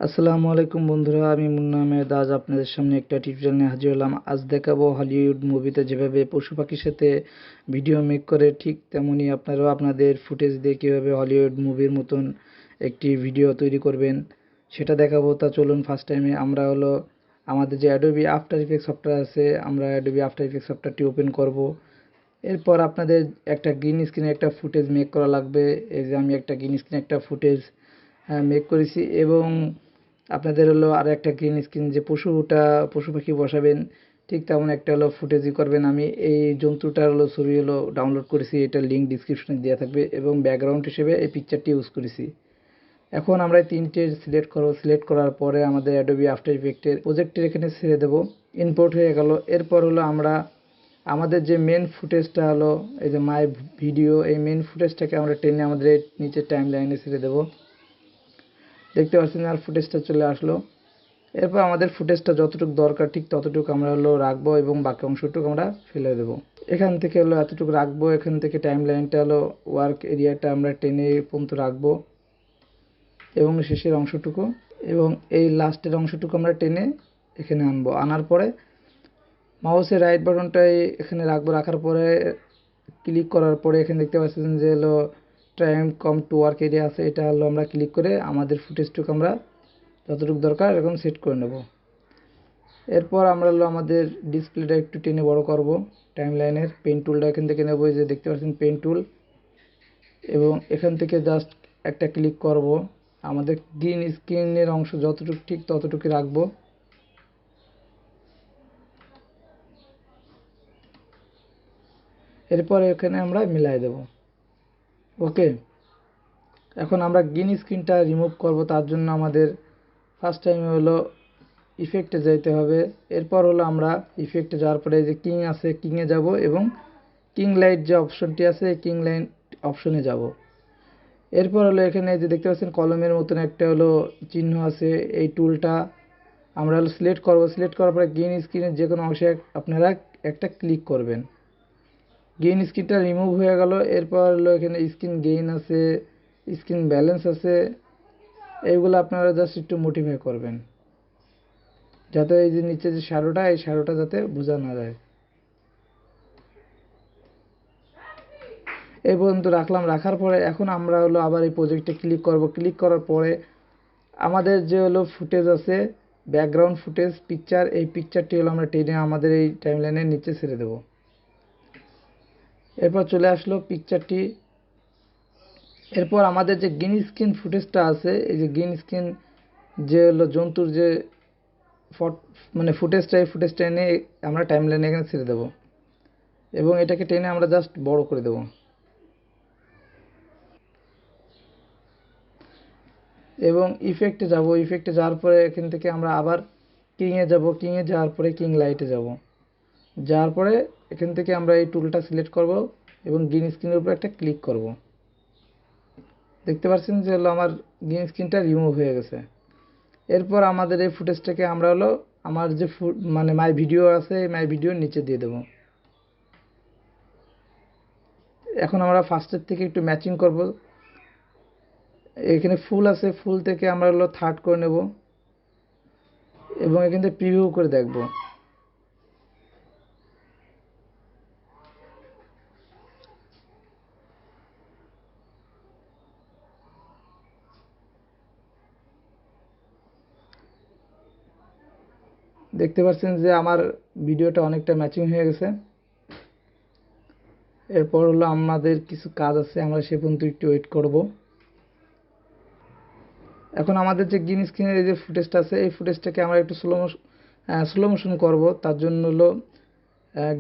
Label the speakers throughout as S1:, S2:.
S1: আসসালামু আলাইকুম বন্ধুরা, আমি মুন্না আহমেদ। আজ আপনাদের সামনে একটা টিউটোরিয়াল নিয়ে হাজির হলাম। আজ দেখাবো হলিউড মুভিতে যেভাবে পশু পাখির সাথে ভিডিও মেক করে, ঠিক তেমনি আপনারাও আপনাদের ফুটেজ দিয়ে কীভাবে হলিউড মুভির মতন একটি ভিডিও তৈরি করবেন সেটা দেখাবো। তা চলুন, ফার্স্ট টাইমে আমরা আমাদের যে অ্যাডোবি আফটার ইফেক্টস সফটওয়্যার আছে, আমরা অ্যাডোবি আফটার ইফেক্টস সফটওয়্যারটি ওপেন করব। এরপর আপনাদের একটা গ্রিন স্ক্রিনে একটা ফুটেজ মেক করা লাগবে। এই যে আমি একটা গ্রিন স্ক্রিনে একটা ফুটেজ মেক করেছি, এবং আপনাদের আর একটা গ্রিন স্ক্রিন যে পশু পাখি বসাবেন ঠিক তেমন একটা ফুটেজই করবেন। আমি এই জন্তুটার ছবি ডাউনলোড করেছি, এটার লিঙ্ক ডিসক্রিপশনে দেওয়া থাকবে, এবং ব্যাকগ্রাউন্ড হিসেবে এই পিকচারটি ইউজ করেছি। এখন আমরা তিনটে সিলেক্ট করব। সিলেক্ট করার পরে আমাদের অ্যাডোবি আফটার ইফেক্টের প্রজেক্টের এখানে ছেড়ে দেব। ইম্পোর্ট হয়ে গেল। এরপর আমরা আমাদের যে মেন ফুটেজটা এই যে মাই ভিডিও, এই মেন ফুটেজটাকে আমরা টেনে আমাদের নিচে টাইম লাইনে ছেড়ে দেব। দেখতে পাচ্ছেন আর ফুটেজটা চলে আসলো। এরপর আমাদের ফুটেজটা যতটুকু দরকার ঠিক ততটুকু আমরা রাখবো, এবং বাকি অংশটুকু আমরা ফেলে দেব। এখান থেকে এতটুকু রাখবো। এখান থেকে টাইম লাইনটা ওয়ার্ক এরিয়াটা আমরা টেনে পর্যন্ত রাখবো, এবং শেষের অংশটুকু এবং এই লাস্টের অংশটুকু আমরা টেনে এখানে আনবো। আনার পরে মাউসের রাইট বাটনটাই এখানে রাখবো। রাখার পরে ক্লিক করার পরে এখানে দেখতে পাচ্ছেন যে time com to work area আছে, এটা আমরা ক্লিক করে আমাদের ফুটেজটুকু আমরা যতটুকু দরকার এখন সেট করে নেব। এরপর আমরা আমাদের ডিসপ্লেটা একটু টেনে বড় করব। টাইম লাইনের পেন টুলটা এখান থেকে নেব, যে দেখতে পাচ্ছেন পেন টুল, এবং এখান থেকে জাস্ট একটা ক্লিক করব। আমাদের গ্রিন স্ক্রিনের অংশ যতটুকু ঠিক ততটুকু রাখবো। এরপর এখানে আমরা মিলাই দেব। ওকে, এখন আমরা গ্রিন স্ক্রিনটা রিমুভ করব। তার জন্য আমাদের ফার্স্ট টাইমে ইফেক্টে যেতে হবে। এরপর আমরা ইফেক্টে যাওয়ার পরে যে কিং আছে, কিংয়ে যাব, এবং কিং লাইট যে অপশনটি আছে এই কিং লাইট অপশনে যাব। এরপর এখানে যে দেখতে পাচ্ছেন কলমের মতন একটা চিহ্ন আছে, এই টুলটা আমরা সিলেক্ট করব। সিলেক্ট করার পরে গ্রিন স্ক্রিনের যে কোনো অংশে আপনারা একটা ক্লিক করবেন। গ্রিন স্ক্রিনটা রিমুভ হয়ে গেল। এরপর এখানে স্ক্রিন গেইন আছে, স্ক্রিন ব্যালেন্স আছে, এইগুলো আপনারা জাস্ট একটু মডিফাই করবেন, যাতে এই যে নিচে যে শ্যাডোটা, এই শ্যাডোটা যাতে বোঝা না যায়। এই পর্যন্ত রাখলাম। রাখার পরে এখন আমরা আবার এই প্রজেক্টে ক্লিক করব। ক্লিক করার পরে আমাদের যে ফুটেজ আছে, ব্যাকগ্রাউন্ড ফুটেজ পিকচার, এই পিকচারটি আমরা টেনে আমাদের এই টাইমলাইনের নিচে ছেড়ে দেব। এরপর চলে আসলো পিকচারটি। এরপর আমাদের যে গ্রিন স্ক্রিন ফুটেজটা আছে, এই যে গ্রিন স্ক্রিন যে জন্তুর যে ফুটেজটা, এই ফুটেজটা এনে আমরা টাইমলাইনে এখানে ছেড়ে দেব, এবং এটাকে টেনে আমরা জাস্ট বড় করে দেব। এবং ইফেক্টে যাব। ইফেক্টে যাওয়ার পরে এখান থেকে আমরা আবার কিংয়ে যাব। কিংয়ে যাওয়ার পরে কিং লাইটে যাব। যাওয়ার পরে এখান থেকে আমরা এই টুলটা সিলেক্ট করব, এবং গ্রিন স্ক্রিনের উপর একটা ক্লিক করব। দেখতে পাচ্ছেন যে আমার গ্রিন স্ক্রিনটা রিমুভ হয়ে গেছে। এরপর আমাদের এই ফুটেজটাকে আমরা আমার যে মাই ভিডিও আছে, এই মাই ভিডিওর নিচে দিয়ে দেব। এখন আমরা ফার্স্টের থেকে একটু ম্যাচিং করব। এখানে ফুল আছে, ফুল থেকে আমরা থার্ড করে নেব, এবং এখান থেকে প্রিভিউ করে দেখব। দেখতে পাচ্ছেন যে আমার ভিডিওটা অনেকটা ম্যাচিং হয়ে গেছে। এরপর আমাদের কিছু কাজ আছে, আমরা সে পর্যন্ত একটু ওয়েট করব। এখন আমাদের যে গ্রিন স্ক্রিনের এই যে ফুটেজটা আছে, এই ফুটেজটাকে আমরা একটু স্লো মোশন করব। তার জন্য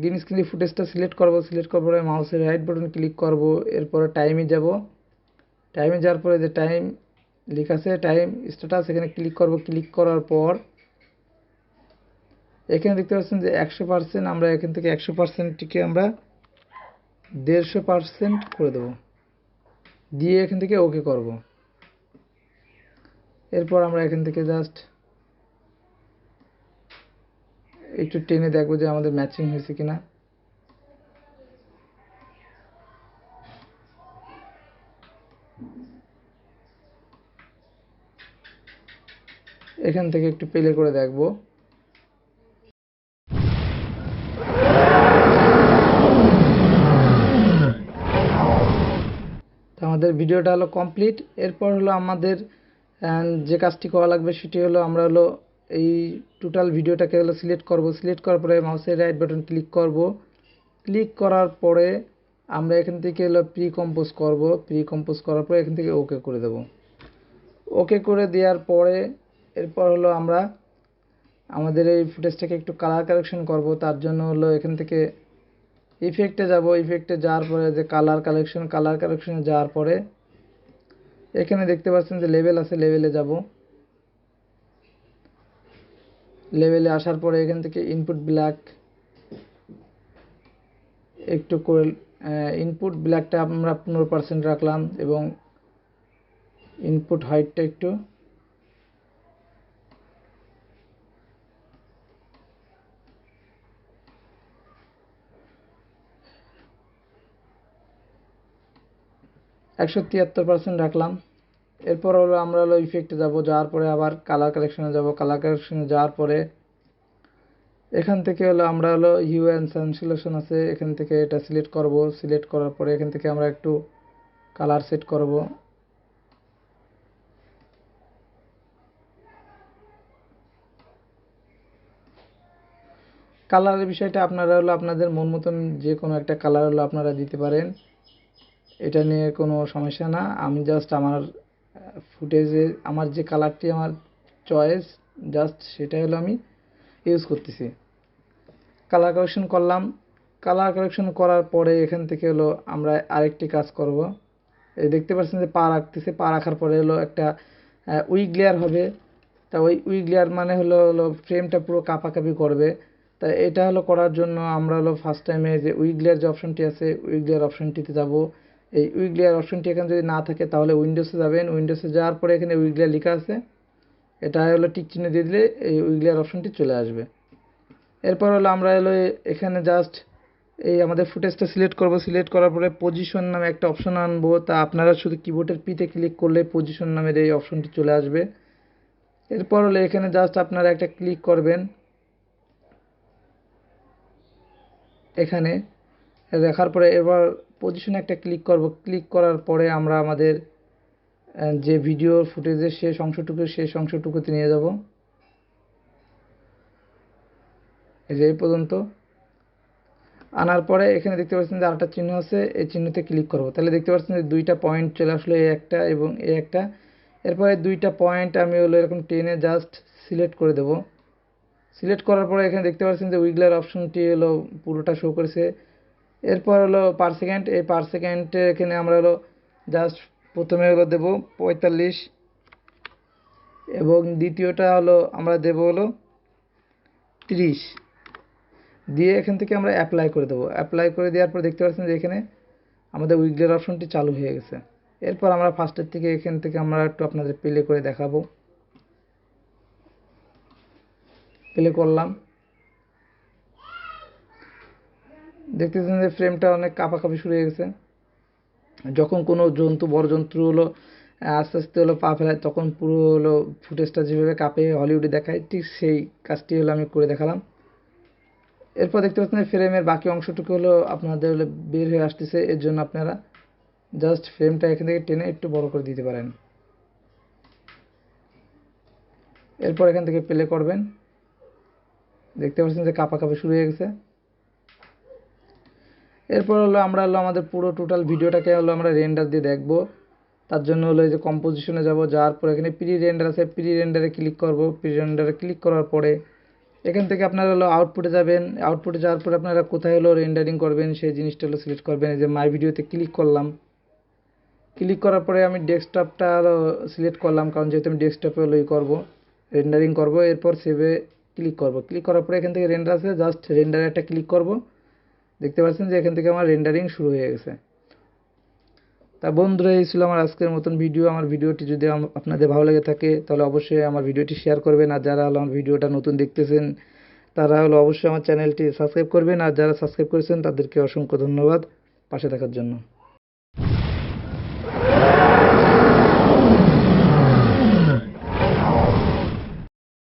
S1: গ্রিন স্ক্রিনের ফুটেজটা সিলেক্ট করব। সিলেক্ট করার পরে মাউসের রাইট বাটন ক্লিক করব। এরপরে টাইমে যাব। টাইমে যাওয়ার পরে যে টাইম লেখা আছে, টাইম স্ট্যাটাস, এখানে ক্লিক করব। ক্লিক করার পর এখানে দেখতে পাচ্ছেন যে 100%, আমরা এখান থেকে 100%টিকে আমরা 150% করে দেব, দিয়ে এখান থেকে ওকে করব। এরপর আমরা এখান থেকে জাস্ট একটু টেনে দেখবো যে আমাদের ম্যাচিং হয়েছে কিনা। এখান থেকে একটু প্লে করে দেখবো। তো আমাদের ভিডিওটা হলো কমপ্লিট। এরপর হলো আমাদের যে কাজটি করা লাগবে সেটি হলো আমরা হলো এই টোটাল ভিডিওটাকে হলো সিলেক্ট করব। সিলেক্ট করার পরে মাউসের রাইট বাটন ক্লিক করব। ক্লিক করার পরে আমরা এখান থেকে হলো প্রি কম্পোজ করব। প্রি কম্পোজ করার পরে এখান থেকে ওকে করে দেব। ওকে করে দেওয়ার পরে এরপর হলো আমরা আমাদের এই ফুটেজটাকে একটু কালার কারেকশন করব। তার জন্য হলো এখান থেকে ইফেক্টে যাব। ইফেক্টে যাওয়ার পরে যে কালার কালেকশনে যাওয়ার পরে এখানে দেখতে পাচ্ছেন যে লেভেল আছে, লেভেলে যাব। লেভেলে আসার পরে এখান থেকে ইনপুট ব্ল্যাক একটু করে ইনপুট ব্ল্যাকটা আমরা 15% রাখলাম এবং ইনপুট হাইটটা একটু 173% রাখলাম। এরপর হলো আমরা হলো ইফেক্টে যাব। যাওয়ার পরে আবার কালার কালেকশনে যাব। কালার কালেকশনে যাওয়ার পরে এখান থেকে হলো আমরা হলো হিউ অ্যান্ড সানসিলেশন আছে, এখান থেকে এটা সিলেক্ট করব। সিলেক্ট করার পরে এখান থেকে আমরা একটু কালার সেট করব। কালারের বিষয়টা আপনারা হলো আপনাদের মন মতন যে কোনো একটা কালার হলো আপনারা দিতে পারেন, এটা নিয়ে কোনো সমস্যা না। আমি জাস্ট আমার ফুটেজে আমার যে কালারটি আমার চয়েস জাস্ট সেটা হলো আমি ইউজ করতেছি। কালার কারেকশন করলাম। কালার কারেকশন করার পরে এখান থেকে হলো আমরা আরেকটি কাজ করব। এই দেখতে পাচ্ছেন যে পা রাখতেছে, পা রাখার পরে হলো একটা উইগ লেয়ার হবে। তা ওই উইগ লেয়ার মানে হলো ফ্রেমটা পুরো কাঁপাকাঁপি করবে। তা এটা হলো করার জন্য আমরা হলো ফার্স্ট টাইমে যে উইগ লেয়ার যে অপশনটি আছে উইগ লেয়ার অপশনটিতে যাব। এই উইগ লেয়ার অপশনটি এখানে যদি না থাকে তাহলে উইন্ডোজে যাবেন। উইন্ডোজে যাওয়ার পরে এখানে উইগ লেয়ার লেখা আছে, এটা হলো টিক চিহ্ন দিয়ে দিলে এই উইগ লেয়ার অপশনটি চলে আসবে। এরপর হলো আমরা হলো এখানে জাস্ট এই আমাদের ফুটেজটা সিলেক্ট করব। সিলেক্ট করার পরে পজিশন নামে একটা অপশন আনবো। তা আপনারা শুধু কিবোর্ডের পিতে ক্লিক করলে পজিশন নামের এই অপশনটি চলে আসবে। এরপর হলো এখানে জাস্ট আপনারা একটা ক্লিক করবেন। এখানে দেখার পরে এবার পজিশনে একটা ক্লিক করব। ক্লিক করার পরে আমরা আমাদের যে ভিডিও ফুটেজের শেষ অংশটুকুতে নিয়ে যাব। এই যে এই পর্যন্ত আনার পরে এখানে দেখতে পাচ্ছেন যে আরেকটা চিহ্ন আছে, এই চিহ্নতে ক্লিক করব। তাহলে দেখতে পাচ্ছেন যে দুইটা পয়েন্ট চলে আসলো, এই একটা এবং এই একটা। এরপরে দুইটা পয়েন্ট আমি হলো এরকম টেনে জাস্ট সিলেক্ট করে দেব। সিলেক্ট করার পরে এখানে দেখতে পাচ্ছেন যে উইগলার অপশনটি হলো পুরোটা শো করেছে। এরপর হলো পার সেকেন্ড, এই পার সেকেন্ডে এখানে আমরা হলো জাস্ট প্রথমে হলো দেব 45 এবং দ্বিতীয়টা হলো আমরা দেব হলো 30 দিয়ে এখান থেকে আমরা অ্যাপ্লাই করে দেবো। অ্যাপ্লাই করে দেওয়ার পর দেখতে পাচ্ছেন যে এখানে আমাদের উইগলের অপশনটি চালু হয়ে গেছে। এরপর আমরা ফার্স্টের থেকে এখান থেকে আমরা একটু আপনাদের প্লে করে দেখাবো। প্লে করলাম, দেখতেছেন যে ফ্রেমটা অনেক কাঁপাকাঁপি শুরু হয়ে গেছে। যখন কোনো জন্তু বড় জন্তু হলো আস্তে আস্তে হলো পা ফেলায় তখন পুরো হলো ফুটেজটা যেভাবে কাঁপে হলিউডে দেখায় ঠিক সেই কাজটি হলো আমি করে দেখালাম। এরপর দেখতে পাচ্ছেন ফ্রেমের বাকি অংশটুকু হলো আপনাদের হলো বের হয়ে আসতেছে। এর জন্য আপনারা জাস্ট ফ্রেমটা এখান থেকে টেনে একটু বড় করে দিতে পারেন। এরপর এখান থেকে প্লে করবেন, দেখতে পাচ্ছেন যে কাঁপাকাঁপি শুরু হয়ে গেছে। এরপর হলো আমরা হলো আমাদের পুরো টোটাল ভিডিওটাকে হলো আমরা রেন্ডার দিয়ে দেখব। তার জন্য হলো এই যে কম্পোজিশনে যাব, যাওয়ার পর এখানে প্রি রেন্ডার আছে, প্রি রেন্ডারে ক্লিক করব। প্রি রেন্ডারে ক্লিক করার পরে এখান থেকে আপনারা হলো আউটপুটে যাবেন। আউটপুটে যাওয়ার পরে আপনারা কোথায় হলো রেন্ডারিং করবেন সেই জিনিসটা হলো সিলেক্ট করবেন। এই যে মাই ভিডিওতে ক্লিক করলাম। ক্লিক করার পরে আমি ডেস্কটপটা হলো সিলেক্ট করলাম, কারণ যেহেতু আমি ডেস্কটপে হলো করবো রেন্ডারিং করব। এরপর সেভে ক্লিক করব। ক্লিক করার পরে এখান থেকে রেন্ডার আছে, জাস্ট রেন্ডারে একটা ক্লিক করব। দেখতে পাচ্ছেন যে এখান থেকে আমার রেন্ডারিং শুরু হয়ে গেছে। তা বন্ধুরা, এই ছিল আমার আজকের মতন ভিডিও। আমার ভিডিওটি যদি আপনাদের ভালো লেগে থাকে তাহলে অবশ্যই আমার ভিডিওটি শেয়ার করবেন, আর যারা হলো আমার ভিডিওটা নতুন দেখতেছেন তারা হলো অবশ্যই আমার চ্যানেলটি সাবস্ক্রাইব করবেন, আর যারা সাবস্ক্রাইব করেছেন তাদেরকে অসংখ্য ধন্যবাদ পাশে থাকার জন্য।